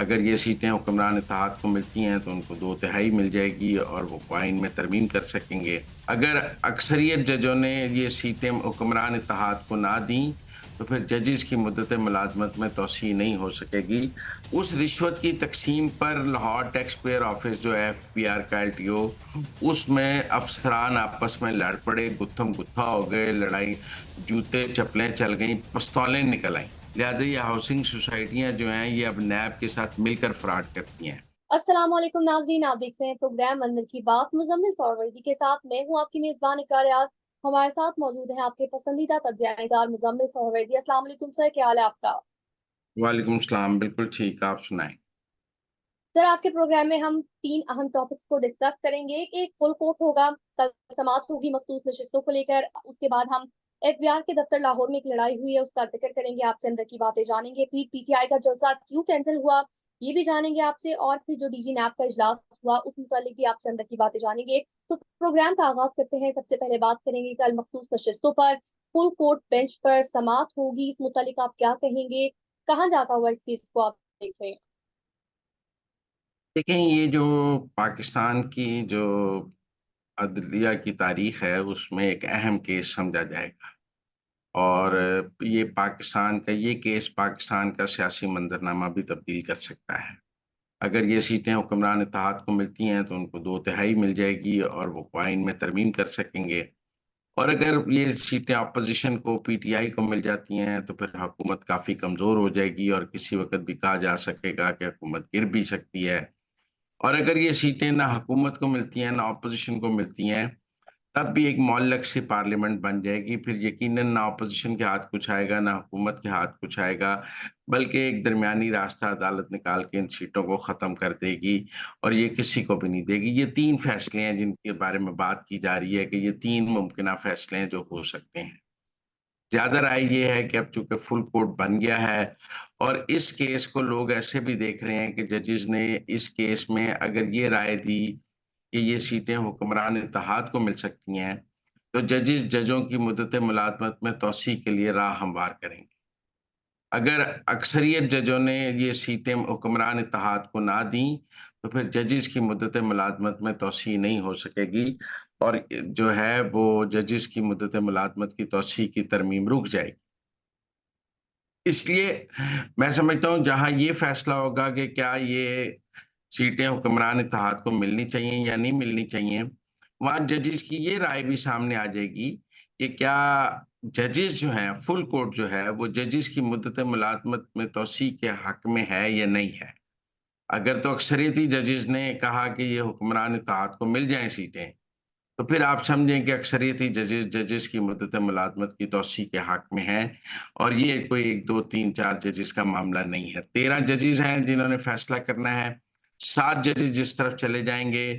अगर ये सीटें हुक्मरान इत्तेहाद को मिलती हैं तो उनको 2/3 मिल जाएगी और वो आइन में तरमीम कर सकेंगे। अगर अक्सरियत जजों ने ये सीटें हुक्मरान इत्तेहाद को ना दी तो फिर जजेस की मुद्दत मुलाजमत में तोसी नहीं हो सकेगी। उस रिश्वत की तकसीम पर लाहौर टैक्स पेयर ऑफिस जो है FPR का LTO, उसमें अफसरान आपस में लड़ पड़े, गुत्थम गुत्था हो गए, लड़ाई, जूते चप्पलें चल गई, पिस्तौलें निकल आई। लिहाजा ये हाउसिंग सोसाइटियां जो हैं ये अब नैब के साथ मिलकर फ्रॉड करती हैं। अस्सलाम वालेकुम नाज़रीन, आप देख रहे हैं प्रोग्राम अंदर की बात मुज़म्मिल सौरवर्दी के साथ। मैं हूं आपकी मेजबान इकरार रियाज। हमारे साथ मौजूद हैं आपके पसंदीदा तज्ज़ियादार मुज़म्मिल सौरवर्दी। अस्सलाम वालेकुम सर, क्या हाल है आपका? वालेकुम सलाम, बिल्कुल ठीक, आप सुनाएं। सर, आज के प्रोग्राम में हम तीन अहम टॉपिक्स को डिस्कस करेंगे। एक फुल कोर्ट होगा, कल समाअत होगी मखसूस नशिस्तों को लेकर। उसके बाद हम FBR के दफ्तर लाहौर में एक लड़ाई हुई है, उसका जिक्र करेंगे, आपसे अंदर की बातें जानेंगे। फिर PTI का जलसा क्यों कैंसिल हुआ, ये भी जानेंगे आपसे। और फिर जो DG नैब का इजलास हुआ, उस मुतालिक भी आपसे अंदर की बातें जानेंगे। तो प्रोग्राम का आगाज करते हैं। सबसे पहले बात करेंगे कल मखसूस नशिस्तों पर फुल कोर्ट बेंच पर समाअत होगी, इस मुतालिक आप क्या कहेंगे? कहाँ जाता हुआ इस केस को आप देख रहे हैं? देखें, ये जो पाकिस्तान की जो अदलिया की तारीख है उसमें एक अहम केस समझा जाएगा और ये पाकिस्तान का ये केस पाकिस्तान का सियासी मंजरनामा भी तब्दील कर सकता है। अगर ये सीटें हुक्मरान इत्तेहाद को मिलती हैं तो उनको 2/3 मिल जाएगी और वो आइन में तरमीम कर सकेंगे। और अगर ये सीटें अपोजिशन को PTI को मिल जाती हैं तो फिर हुकूमत काफ़ी कमज़ोर हो जाएगी और किसी वक़्त भी कहा जा सकेगा कि हुकूमत गिर भी सकती है। और अगर ये सीटें ना हुकूमत को मिलती हैं, ना अपोजिशन को मिलती हैं, तब भी एक मुअल्लक़ सी पार्लियामेंट बन जाएगी। फिर यकीनन ना अपोजिशन के हाथ कुछ आएगा, ना हुकूमत के हाथ कुछ आएगा, बल्कि एक दरमियानी रास्ता अदालत निकाल के इन सीटों को ख़त्म कर देगी और ये किसी को भी नहीं देगी। ये 3 फ़ैसले हैं जिनके बारे में बात की जा रही है कि ये 3 मुमकिना फ़ैसले हैं जो हो सकते हैं। ज़्यादा राय ये है कि अब चूँकि फुल कोर्ट बन गया है और इस केस को लोग ऐसे भी देख रहे हैं कि जजेस ने इस केस में अगर ये राय दी कि ये सीटें हुक्मरान इत्तेहाद को मिल सकती हैं, तो जजों की मुद्दत मुलाज़मत में तोसी के लिए राह हमवार करेंगे। अगर अक्सरियत जजों ने ये सीटें हुक्मरान इत्तेहाद को ना दी, तो फिर जजेस की मुद्दत मुलाज़मत में तोसी नहीं हो सकेगी और जो है वो जजेस की मुद्दत मुलाज़मत की तोसी की तरमीम रुक जाएगी। इसलिए मैं समझता हूँ जहाँ ये फैसला होगा कि क्या ये सीटें हुक्मरान इत्तेहाद को मिलनी चाहिए या नहीं मिलनी चाहिए, वहाँ जजेस की ये राय भी सामने आ जाएगी कि क्या जजेस जो हैं, फुल कोर्ट जो है, वो जजेस की मुद्दत मुलाज़मत में तोसी के हक में है या नहीं है। अगर तो अक्सरियती जजेस ने कहा कि ये हुक्मरान इत्तेहाद को मिल जाएँ सीटें, तो फिर आप समझें कि अक्सरियती जजेस जजेस की मुद्दत मुलाज़मत की तौसीह के हक में हैं और ये कोई 1, 2, 3, 4 जजेस का मामला नहीं है। 13 जजेस हैं जिन्होंने फैसला करना है। 7 जजेस जिस तरफ चले जाएँगे,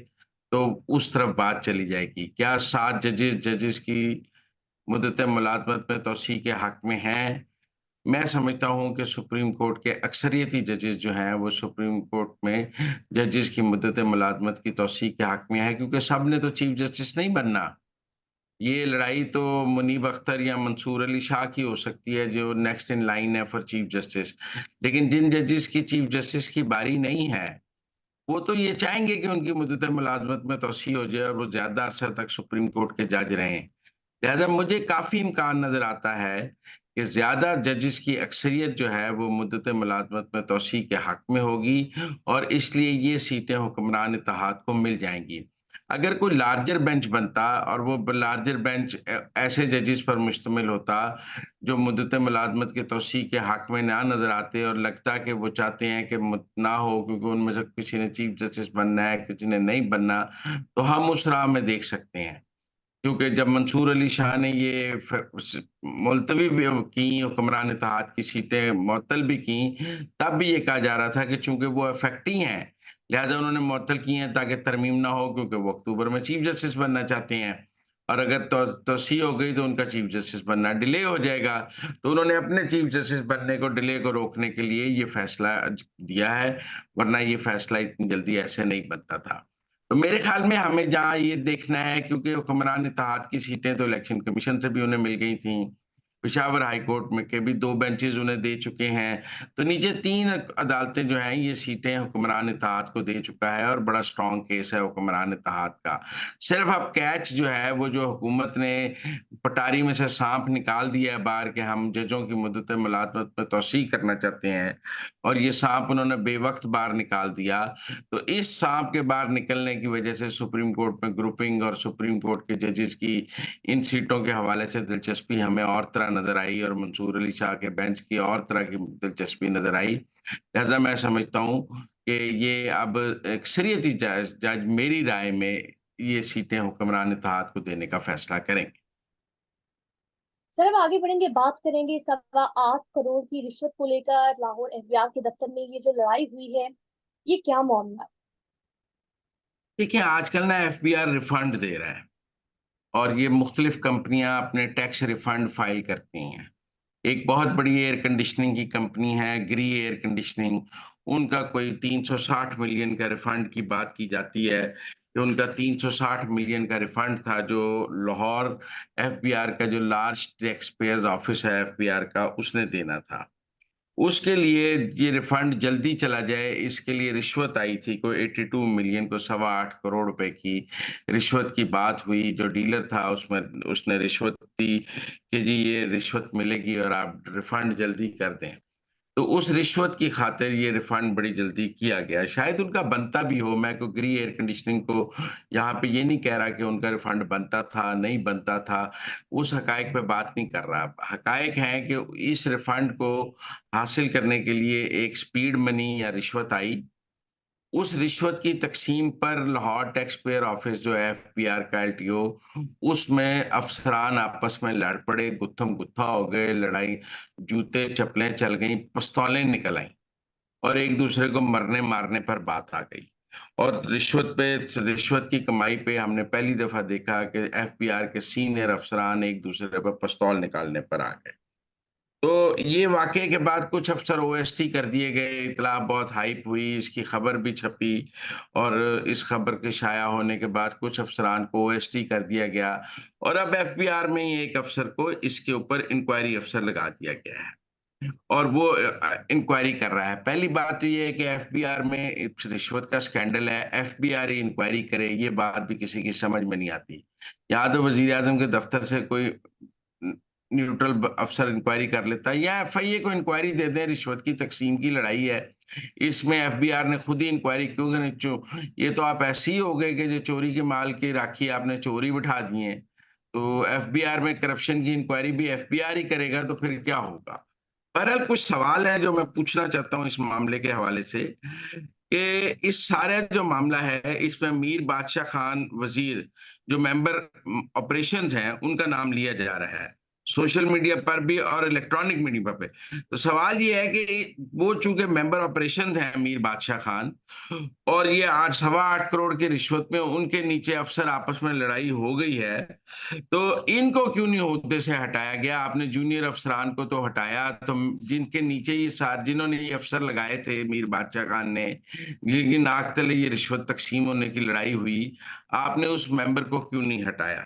तो उस तरफ बात चली जाएगी। क्या 7 जजेस जजेस की मुद्दत मुलाज़मत में तौसीह के हक में हैं? मैं समझता हूँ कि सुप्रीम कोर्ट के अक्सरियती जजेस जो हैं, वो सुप्रीम कोर्ट में जजेस की मुद्दत मुलाज़मत की तौसीह के हक में है क्योंकि सब ने तो चीफ जस्टिस नहीं बनना। ये लड़ाई तो मुनीब अख्तर या मंसूर अली शाह की हो सकती है जो नेक्स्ट इन लाइन है फॉर चीफ जस्टिस। लेकिन जिन जजेस की चीफ जस्टिस की बारी नहीं है, वो तो ये चाहेंगे कि उनकी मुद्दत मुलाज़मत में तौसीह हो जाए और वो ज़्यादा अरसा तक सुप्रीम कोर्ट के जज रहें। लिहाज़ा मुझे काफ़ी इम्कान नज़र आता है कि ज़्यादा जजेस की अक्सरियत जो है वो मुद्दत मुलाज़मत में तौसीह के हक में होगी और इसलिए ये सीटें हुक्मरान इत्तेहाद को मिल जाएँगी। अगर कोई लार्जर बेंच बनता और वो लार्जर बेंच ऐसे जजेस पर मुश्तमिल होता जो मुद्दत मुलाज़मत की तौसीह के हक में ना नज़र आते और लगता कि वो चाहते हैं कि ना हो क्योंकि उनमें से किसी ने चीफ जस्टिस बनना है, किसी ने नहीं बनना, तो हम उस राह में देख सकते हैं। क्योंकि जब मंसूर अली शाह ने ये मुलतवी भी की, हुक्मरान इत्तेहाद की सीटें मुअत्तल भी की, तब भी ये कहा जा रहा था कि चूंकि वो इफेक्टी हैं, लिहाजा उन्होंने मुअत्तल की हैं ताकि तरमीम ना हो क्योंकि वो अक्टूबर में चीफ जस्टिस बनना चाहते हैं और अगर तोसीह हो गई तो उनका चीफ जस्टिस बनना डिले हो जाएगा। तो उन्होंने अपने चीफ जस्टिस बनने को डिले को रोकने के लिए ये फैसला दिया है, वरना ये फैसला इतनी जल्दी ऐसे नहीं बनता था। तो मेरे ख्याल में हमें जहाँ ये देखना है क्योंकि हुक्मरान इत्तेहाद की सीटें तो इलेक्शन कमीशन से भी उन्हें मिल गई थीं। पेशावर हाई कोर्ट में के भी 2 बेंचेस उन्हें दे चुके हैं। तो नीचे 3 अदालतें जो हैं ये सीटें हुक्मरान इत्तेहाद को दे चुका है और बड़ा स्ट्रॉन्ग केस है हुक्मरान इत्तेहाद का। सिर्फ अब कैच जो है वो जो हुकूमत ने पटारी में से साँप निकाल दिया है बाहर, कि हम जजों की मुद्दत मुलाज़मत में तौसीक़ करना चाहते हैं, और ये साँप उन्होंने बेवक़्त बाहर निकाल दिया। तो इस साँप के बाहर निकलने की वजह से सुप्रीम कोर्ट में ग्रुपिंग और सुप्रीम कोर्ट के जजेस की इन सीटों के हवाले से दिलचस्पी हमें और तरह नज़र आई, और मंसूर अली शाह के बेंच की और तरह की दिलचस्पी नज़र आई। लिहाज़ा मैं समझता हूँ कि ये अब अक्सरियती जज मेरी राय में ये सीटें हुक्मरान इत्तेहाद को देने का फैसला करेंगे। सर अब आगे बढ़ेंगे, बात करेंगे 8.25 करोड़ की रिश्वत को लेकर लाहौर एफबीआर के दफ्तर में ये जो लड़ाई हुई है, ये क्या मामला है? देखिए, आजकल ना एफबीआर रिफंड दे रहा है, और ये मुख्तलिफ कंपनियां अपने टैक्स रिफंड फाइल करती हैं। एक बहुत बड़ी एयर कंडीशनिंग की कंपनी है, ग्री एयर कंडीशनिंग। उनका कोई 360 मिलियन का रिफंड की बात की जाती है, कि उनका 360 मिलियन का रिफंड था, जो लाहौर एफबीआर का जो लार्ज टैक्स पेयर्स ऑफिस है एफबीआर का, उसने देना था। उसके लिए ये रिफंड जल्दी चला जाए, इसके लिए रिश्वत आई थी, कोई 82 मिलियन को 8.25 करोड़ रुपए की रिश्वत की बात हुई। जो डीलर था उसमें उसने रिश्वत दी कि जी ये रिश्वत मिलेगी और आप रिफंड जल्दी कर दें। तो उस रिश्वत की खातिर ये रिफंड बड़ी जल्दी किया गया। शायद उनका बनता भी हो, मैं कोई ग्री एयर कंडीशनिंग को यहाँ पे ये नहीं कह रहा कि उनका रिफंड बनता था, नहीं बनता था, उस हकायक पे बात नहीं कर रहा। हकायक है कि इस रिफंड को हासिल करने के लिए एक स्पीड मनी या रिश्वत आई। उस रिश्वत की तक़सीम पर लाहौर टैक्स पेयर ऑफिस जो है एफपीआर का एलटीओ, उसमें अफ़सरान आपस में लड़ पड़े, गुत्थम-गुत्था हो गए, लड़ाई, जूते-चप्पलें चल गईं, पिस्तौलें निकल आईं, और एक-दूसरे को मरने-मारने पर बात आ गई। और रिश्वत की कमाई पे हमने पहली दफ़ा देखा कि एफबीआर के सीनियर अफ़सरान एक-दूसरे पर पिस्तौल निकालने पर आ गए। तो ये वाक़ये के बाद कुछ अफ़सर ओएसटी कर दिए गए, इत्तला बहुत हाइप हुई, इसकी खबर भी छपी, और इस खबर के शाया होने के बाद कुछ अफ़सरान को ओएसटी कर दिया गया, और अब एफबीआर में ही एक अफ़सर को इसके ऊपर इंक्वायरी अफ़सर लगा दिया गया है, और वो इंक्वायरी कर रहा है। पहली बात तो ये है कि एफबीआर में इस रिश्वत का स्कैंडल है, एफबीआर ही इंक्वायरी करे, ये बात भी किसी की समझ में नहीं आती। या तो वज़ीर-ए-आज़म के दफ़्तर से कोई न न्यूट्रल अफ़सर इंक्वायरी कर लेता है, या एफआईए को इंक्वायरी दे दें, रिश्वत की तक़सीम की लड़ाई है। इसमें एफबीआर ने खुद ही इंक्वायरी क्यों करें? ये तो आप ऐसे ही हो गए कि जो चोरी के माल की राखी आपने चोरी बिठा दिए हैं। तो एफबीआर में करप्शन की इंक्वायरी भी एफबीआर ही करेगा, तो फिर क्या होगा? बहरहाल कुछ सवाल हैं जो मैं पूछना चाहता हूँ इस मामले के हवाले से, कि इस सारा जो मामला है, इसमें मीर बादशाह खान वज़ीर, जो मेंबर ऑपरेशंस हैं, उनका नाम लिया जा रहा है, सोशल मीडिया पर भी और इलेक्ट्रॉनिक मीडिया पे। तो सवाल ये है कि वो चूँकि मेंबर ऑपरेशंस हैं मीर बादशाह खान, और ये 8 सवा 8 करोड़ की रिश्वत में उनके नीचे अफ़सर आपस में लड़ाई हो गई है, तो इनको क्यों नहीं ओहदे से हटाया गया? आपने जूनियर अफ़सरान को तो हटाया, तो जिनके नीचे ये जिन्होंने ये अफ़सर लगाए थे मीर बादशाह खान ने, जिनकी नाक तले ये रिश्वत तक़सीम होने की लड़ाई हुई, आपने उस मेंबर को क्यों नहीं हटाया?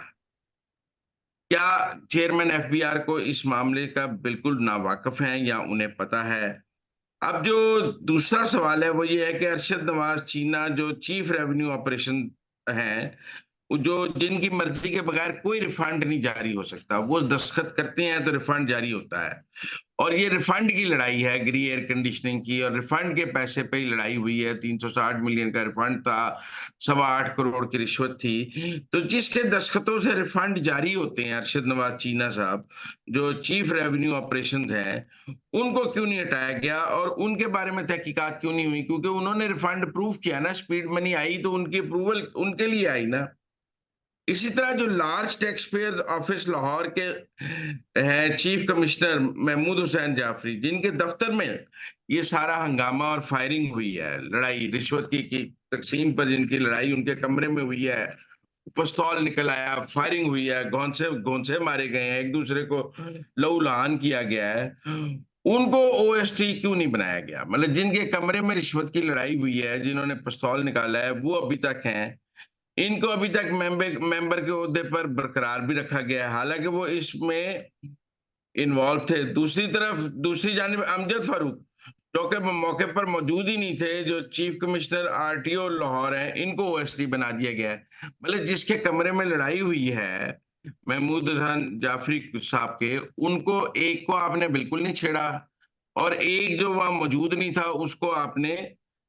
क्या चेयरमैन एफबीआर को इस मामले का बिल्कुल नावाकिफ़ हैं, या उन्हें पता है? अब जो दूसरा सवाल है वो ये है कि अरशद नवाज चीना जो चीफ रेवेन्यू ऑपरेशन हैं, जो जिनकी मर्जी के बगैर कोई रिफंड नहीं जारी हो सकता, वो दस्तखत करते हैं तो रिफंड जारी होता है, और ये रिफंड की लड़ाई है ग्री एयर कंडीशनिंग की, और रिफंड के पैसे पे ही लड़ाई हुई है। 360 मिलियन का रिफंड था, 8.25 करोड़ की रिश्वत थी। तो जिसके दस्तखतों से रिफंड जारी होते हैं, अरशद नवाज चीना साहब जो चीफ रेवेन्यू ऑपरेशंस हैं, उनको क्यों नहीं हटाया गया, और उनके बारे में तहकीकात क्यों नहीं हुई? क्योंकि उन्होंने रिफंड अप्रूव किया ना, स्पीड मनी आई तो उनकी अप्रूवल उनके लिए आई ना। इसी तरह जो large tax payer office Lahore के हैं, चीफ कमिश्नर महमूद हुसैन जाफरी, जिनके दफ्तर में ये सारा हंगामा और फायरिंग हुई है, लड़ाई रिश्वत की तकसीम पर जिनकी लड़ाई उनके कमरे में हुई है, पिस्तौल निकल आया, फायरिंग हुई है, घोंसे घोंसे मारे गए हैं, एक दूसरे को लहू-लहान किया गया है, उनको ओएसटी क्यों नहीं बनाया गया? मतलब जिनके कमरे में रिश्वत की लड़ाई हुई है, जिन्होंने पिस्तौल निकाला है, वो अभी तक हैं। इनको अभी तक मेंबर के ओहदे पर बरकरार भी रखा गया है, हालांकि वो इसमें इन्वॉल्व थे। दूसरी जानिब अमजद फारूक, जो कि मौके पर मौजूद ही नहीं थे, जो चीफ कमिश्नर आरटीओ लाहौर है, इनको ओएसडी बना दिया गया है। मतलब जिसके कमरे में लड़ाई हुई है महमूद हसन जाफरी साहब के, उनको एक को आपने बिल्कुल नहीं छेड़ा, और एक जो वहां मौजूद नहीं था उसको आपने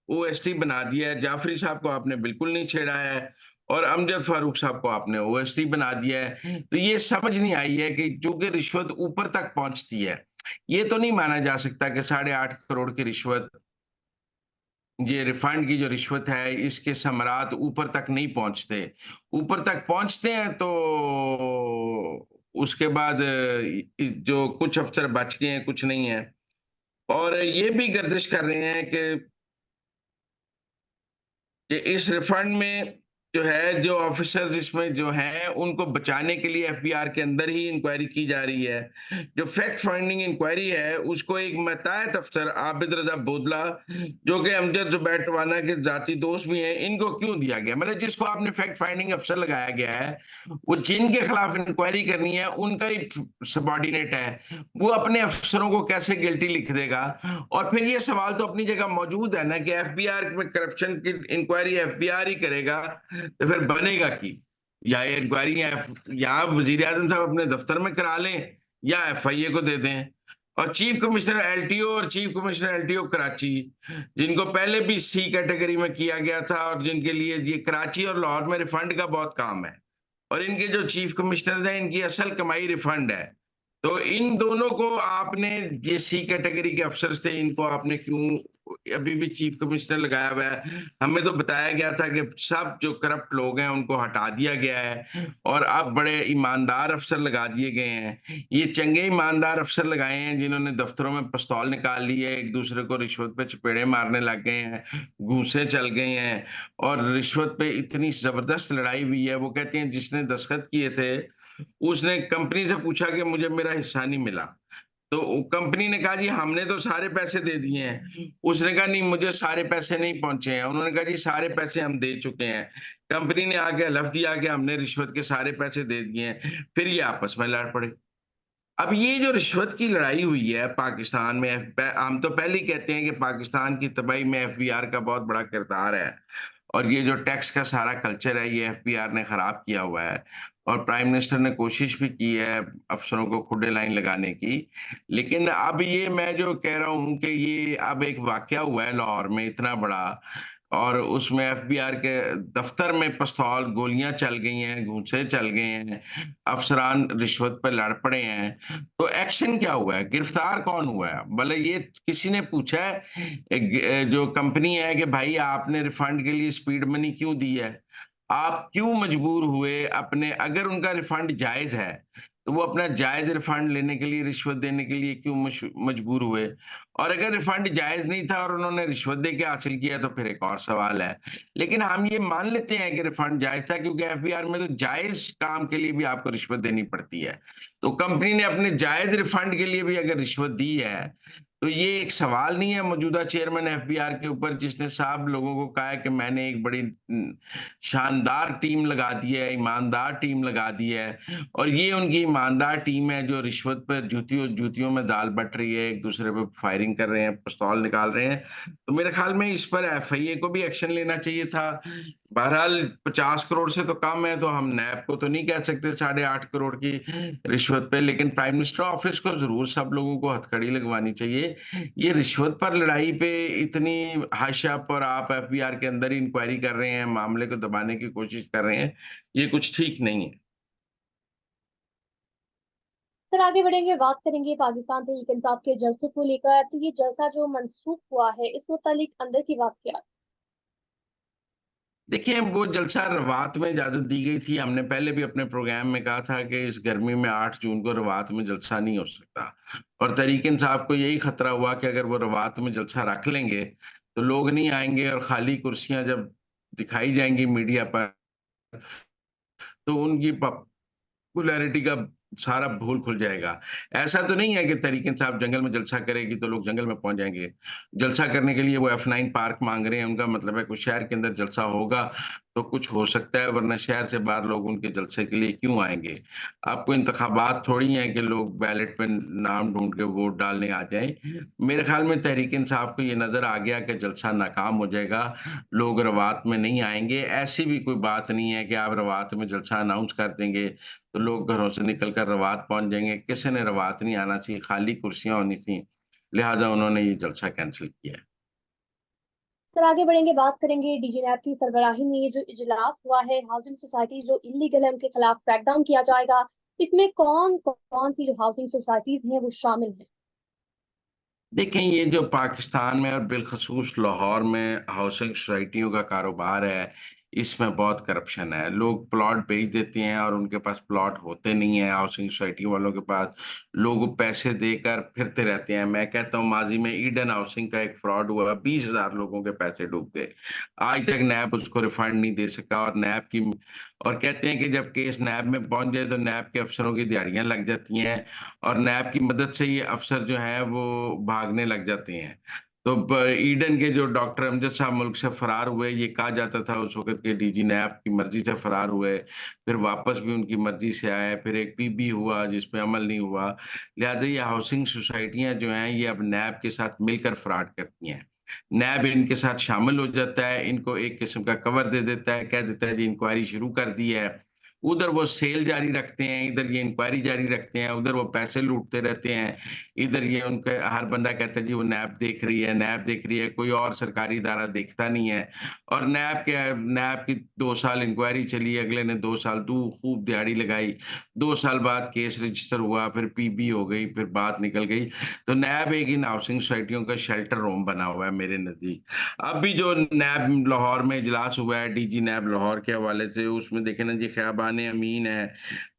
ओएसडी बना दिया है। जाफरी साहब को आपने बिल्कुल नहीं छेड़ा है, और अमजद फारूक साहब को आपने ओएसडी बना दिया है। तो ये समझ नहीं आई है कि चूंकि रिश्वत ऊपर तक पहुंचती है, ये तो नहीं माना जा सकता कि 8.5 करोड़ की रिश्वत, ये रिफंड की जो रिश्वत है, इसके समरात ऊपर तक नहीं पहुंचते। ऊपर तक पहुंचते हैं तो उसके बाद जो कुछ अफसर बच गए हैं, कुछ नहीं है। और ये भी गर्दिश कर रहे हैं कि इस रिफंड में जो है, जो ऑफिसर्स इसमें जो हैं, उनको बचाने के लिए एफबीआर के अंदर ही इंक्वायरी की जा रही है। जो फैक्ट फाइंडिंग इंक्वायरी है, उसको एक मुतैहत अफसर आबिद रजा बोदला, जो कि अमजद जुबैर टवाना के जाती दोस्त भी हैं, इनको क्यों दिया गया? मतलब जिसको आपने फैक्ट फाइंडिंग अफसर लगाया गया है, वो जिनके खिलाफ इंक्वायरी करनी है उनका ही सबॉर्डिनेट है, वो अपने अफसरों को कैसे गिल्टी लिख देगा? और फिर ये सवाल तो अपनी जगह मौजूद है ना कि एफबीआर में करप्शन की इंक्वायरी एफबीआर ही करेगा, तो फिर बनेगा की? या ये इंक्वायरी या वजीर आजम साहब अपने दफ्तर में करा लें, या एफआईए को दे दें। और चीफ कमिश्नर एलटीओ और चीफ कमिश्नर एलटीओ कराची, जिनको पहले भी सी कैटेगरी में किया गया था, और जिनके लिए ये कराची और लाहौर में रिफंड का बहुत काम है, और इनके जो चीफ कमिश्नर हैं, इनकी असल कमाई रिफंड है। तो इन दोनों को आपने, ये सी कैटेगरी के अफसर थे, इनको आपने क्यों अभी भी चीफ कमिश्नर लगाया हुआ है? हमें तो बताया गया था कि सब जो करप्ट लोग हैं उनको हटा दिया गया है, और अब बड़े ईमानदार अफसर लगा दिए गए हैं। ये चंगे ईमानदार अफसर लगाए हैं जिन्होंने दफ्तरों में पिस्तौल निकाल ली है, एक दूसरे को रिश्वत पे चपेड़े मारने लग गए हैं, घूंसे चल गए हैं, और रिश्वत पे इतनी जबरदस्त लड़ाई हुई है। वो कहते हैं जिसने दस्तखत किए थे उसने कंपनी से पूछा कि मुझे मेरा हिस्सा नहीं मिला, तो कंपनी ने कहा जी हमने तो सारे पैसे दे दिए हैं। उसने कहा नहीं, मुझे सारे पैसे नहीं पहुंचे हैं। उन्होंने कहा जी सारे पैसे हम दे चुके हैं। कंपनी ने आगे हलफ दिया कि हमने रिश्वत के सारे पैसे दे दिए हैं। फिर ये आपस में लड़ पड़े। अब ये जो रिश्वत की लड़ाई हुई है पाकिस्तान में, हम तो पहले ही कहते हैं कि पाकिस्तान की तबाही में एफबीआर का बहुत बड़ा किरदार है, और ये जो टैक्स का सारा कल्चर है, ये एफबीआर ने खराब किया हुआ है। और प्राइम मिनिस्टर ने कोशिश भी की है अफसरों को खुडे लाइन लगाने की। लेकिन अब ये मैं जो कह रहा हूं कि ये अब एक वाकया हुआ है लाहौर में इतना बड़ा, और उसमें एफबीआर के दफ्तर में पिस्तौल, गोलियां चल गई हैं, घूंसे चल गए हैं, अफसरान रिश्वत पर लड़ पड़े हैं। तो एक्शन क्या हुआ है? गिरफ्तार कौन हुआ है? भले ये किसी ने पूछा है जो कंपनी है कि भाई आपने रिफंड के लिए स्पीड मनी क्यों दी है? आप क्यों मजबूर हुए अपने, अगर उनका रिफंड जायज है तो वो अपना जायज रिफंड लेने के लिए, रिश्वत देने के लिए क्यों मजबूर हुए? और अगर रिफंड जायज नहीं था और उन्होंने रिश्वत दे के हासिल किया तो फिर एक और सवाल है। लेकिन हम ये मान लेते हैं कि रिफंड जायज था, क्योंकि एफबीआर में तो जायज काम के लिए भी आपको रिश्वत देनी पड़ती है। तो कंपनी ने अपने जायज रिफंड के लिए भी अगर रिश्वत दी है, तो ये एक सवाल नहीं है मौजूदा चेयरमैन एफबीआर के ऊपर, जिसने साहब लोगों को कहा है कि मैंने एक बड़ी शानदार टीम लगा दी है, ईमानदार टीम लगा दी है, और ये उनकी ईमानदार टीम है जो रिश्वत पर जूतियों में दाल बट रही है, एक दूसरे पर फायरिंग कर रहे हैं, पिस्तौल निकाल रहे हैं। तो मेरे ख्याल में इस पर एफआईए को भी एक्शन लेना चाहिए था। बहरहाल 50 करोड़ से तो कम है, तो हम नैब को तो नहीं कह सकते 8.5 करोड़ की रिश्वत पे, लेकिन प्राइम मिनिस्टर ऑफिस को जरूर सब लोगों को हथकड़ी लगवानी चाहिए। ये रिश्वत पर लड़ाई पे इतनी हाशिया पर आप एफबीआर के अंदर ही इंक्वायरी कर रहे हैं, मामले को दबाने की कोशिश कर रहे हैं, ये कुछ ठीक नहीं है। सर आगे बढ़ेंगे, बात करेंगे पाकिस्तान तहरीक इंसाफ के जलसे को लेकर। तो ये जलसा जो मंसूख हुआ है, इस मुतालिक अंदर की बात क्या? देखिए, वो जलसा रवात में इजाजत दी गई थी। हमने पहले भी अपने प्रोग्राम में कहा था कि इस गर्मी में 8 जून को रवात में जलसा नहीं हो सकता, और तहरीक इंसाफ को यही खतरा हुआ कि अगर वो रवात में जलसा रख लेंगे तो लोग नहीं आएंगे, और खाली कुर्सियां जब दिखाई जाएंगी मीडिया पर तो उनकी पॉपुलैरिटी का सारा भूल खुल जाएगा। ऐसा तो नहीं है कि तहरीक इंसाफ जंगल में जलसा करेगी तो लोग जंगल में पहुंच जाएंगे। जलसा करने के लिए वो F9 पार्क मांग रहे हैं, उनका मतलब है कुछ शहर के अंदर जलसा होगा तो कुछ हो सकता है, वरना शहर से बाहर लोग उनके जलसे के लिए क्यों आएँगे? अब कोई इंतखाबात थोड़ी हैं कि लोग बैलेट पे नाम ढूँढ के वोट डालने आ जाएँ। मेरे ख़्याल में तहरीक-ए-इंसाफ को ये नज़र आ गया कि जलसा नाकाम हो जाएगा, लोग रवात में नहीं आएँगे। ऐसी भी कोई बात नहीं है कि आप रवात में जलसा अनाउंस कर देंगे, तो लोग घरों से निकल कर रवात पहुँच जाएँगे। किसी ने रवात नहीं आना चाहिए, खाली कुर्सियाँ होनी थी, लिहाज़ा उन्होंने ये जलसा कैंसल किया है। सर आगे बढ़ेंगे, बात करेंगे डीजी नैब की सरबराही में ये जो इजलास हुआ है, हाउसिंग सोसाइटी जो इलीगल है उनके खिलाफ क्रैकडाउन किया जाएगा। इसमें कौन कौन सी जो हाउसिंग सोसाइटीज हैं वो शामिल हैं? देखें, ये जो पाकिस्तान में और बिलख़ुसूस लाहौर में हाउसिंग सोसाइटियों का कारोबार है, इसमें बहुत करप्शन है। लोग प्लॉट बेच देते हैं और उनके पास प्लॉट होते नहीं हैं, हाउसिंग सोसाइटी वालों के पास। लोग पैसे देकर फिरते रहते हैं। मैं कहता हूँ, माज़ी में ईडन हाउसिंग का एक फ्रॉड हुआ, 20,000 लोगों के पैसे डूब गए। आज तक नैब उसको रिफंड नहीं दे सका, और कहते हैं कि जब केस नैब में पहुँच जाए, तो नैब के अफ़सरों की दिहाड़ियाँ लग जाती हैं और नैब की मदद से ये अफ़सर जो हैं वो भागने लग जाते हैं। तो ब ईडन के जो डॉक्टर अमजद साहब मुल्क से फ़रार हुए, ये कहा जाता था उस वक़्त के डीजी नैब की मर्ज़ी से फ़रार हुए, फिर वापस भी उनकी मर्ज़ी से आए, फिर एक पीबी हुआ जिस पे अमल नहीं हुआ। लिहाज़ा ये हाउसिंग सोसाइटियाँ जो हैं, ये अब नैब के साथ मिलकर फ्रॉड करती हैं। नैब इनके साथ शामिल हो जाता है, इनको एक किस्म का कवर दे देता है, कह देता है जी इंक्वायरी शुरू कर दी है। उधर वो सेल जारी रखते हैं, इधर ये इंक्वायरी जारी रखते हैं, उधर वो पैसे लूटते रहते हैं। इधर ये उनके हर बंदा कहता है जी वो नैब देख रही है, नैब देख रही है, कोई और सरकारी इदारा देखता नहीं है। और नैब की 2 साल इंक्वायरी चली, अगले ने 2 साल खूब दिहाड़ी लगाई। 2 साल बाद केस रजिस्टर हुआ, फिर पीबी हो गई, फिर बात निकल गई। तो नैब एक इन हाउसिंग सोसाइटियों का शेल्टर होम बना हुआ है मेरे नज़दीक। अब भी जो नैब लाहौर में इजलास हुआ है, डीजी नैब लाहौर के हवाले से, उसमें देखें ना जी, ख़ियाबान अमीन है,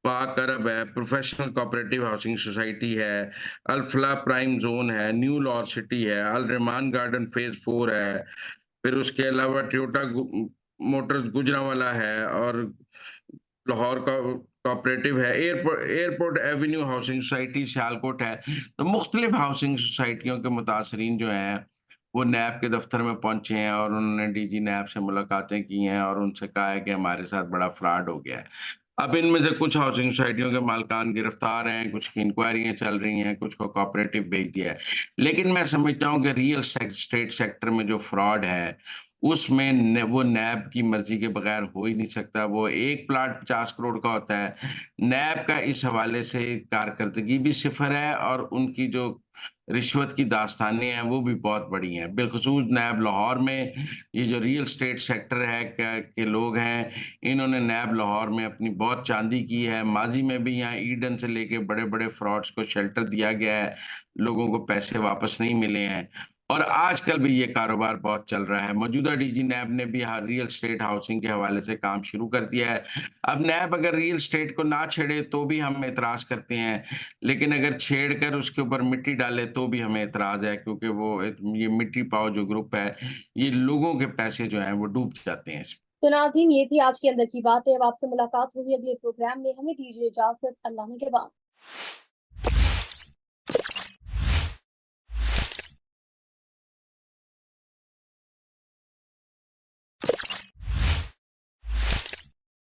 पाक अरब है, प्रोफेशनल कोऑपरेटिव हाउसिंग सोसाइटी है, अल फलाह प्राइम ज़ोन है, न्यू लाहौर सिटी है, अल रहमान गार्डन फ़ेज़ 4 है, फिर उसके अलावा टोयोटा मोटर्स गुजरांवाला है और लाहौर का कोऑपरेटिव है, airport Avenue housing society Sialkot है। तो मुख्तलिफ हाउसिंग सोसाइटियों के मुतासरीन जो हैं, वो नैब के दफ्तर में पहुँचे हैं और उन्होंने डीजी नैब से मुलाकातें की हैं और उनसे कहा है कि हमारे साथ बड़ा फ्रॉड हो गया है। अब इनमें से कुछ हाउसिंग सोसाइटियों के मालकान गिरफ्तार हैं, कुछ की इंक्वायरियाँ चल रही हैं, कुछ को कोऑपरेटिव भेज दिया है। लेकिन मैं समझता हूँ कि रियल स्टेट सेक्टर में जो फ्रॉड है, उसमें वो नैब की मर्ज़ी के बगैर हो ही नहीं सकता। वो एक प्लॉट 50 करोड़ का होता है। नैब का इस हवाले से कारकर्दगी भी सिफ़र है और उनकी जो रिश्वत की दास्तानें हैं, वो भी बहुत बड़ी हैं। बिलख़ुसूस नैब लाहौर में ये जो रियल एस्टेट सेक्टर है के लोग हैं, इन्होंने नैब लाहौर में अपनी बहुत चाँदी की है। माज़ी में भी यहाँ ईडन से लेके बड़े-बड़े फ्रॉड्स को शेल्टर दिया गया है, लोगों को पैसे वापस नहीं मिले हैं। और आजकल भी ये कारोबार बहुत चल रहा है। मौजूदा डीजी नैब ने भी रियल एस्टेट हाउसिंग के हवाले से काम शुरू कर दिया है। अब नैब अगर रियल एस्टेट को ना छेड़े तो भी हम एतराज़ करते हैं, लेकिन अगर छेड़कर उसके ऊपर मिट्टी डाले तो भी हमें एतराज़ है, क्योंकि ये मिट्टी पाओ जो ग्रुप है, ये लोगों के पैसे जो हैं वो डूब जाते हैं इसमें। तो नाज़रीन, ये थी आज के अंदर की बातें। अब आपसे मुलाकात होगी अगले प्रोग्राम में। हमें दीजिए इजाजत। अल्लाह ने के बाद।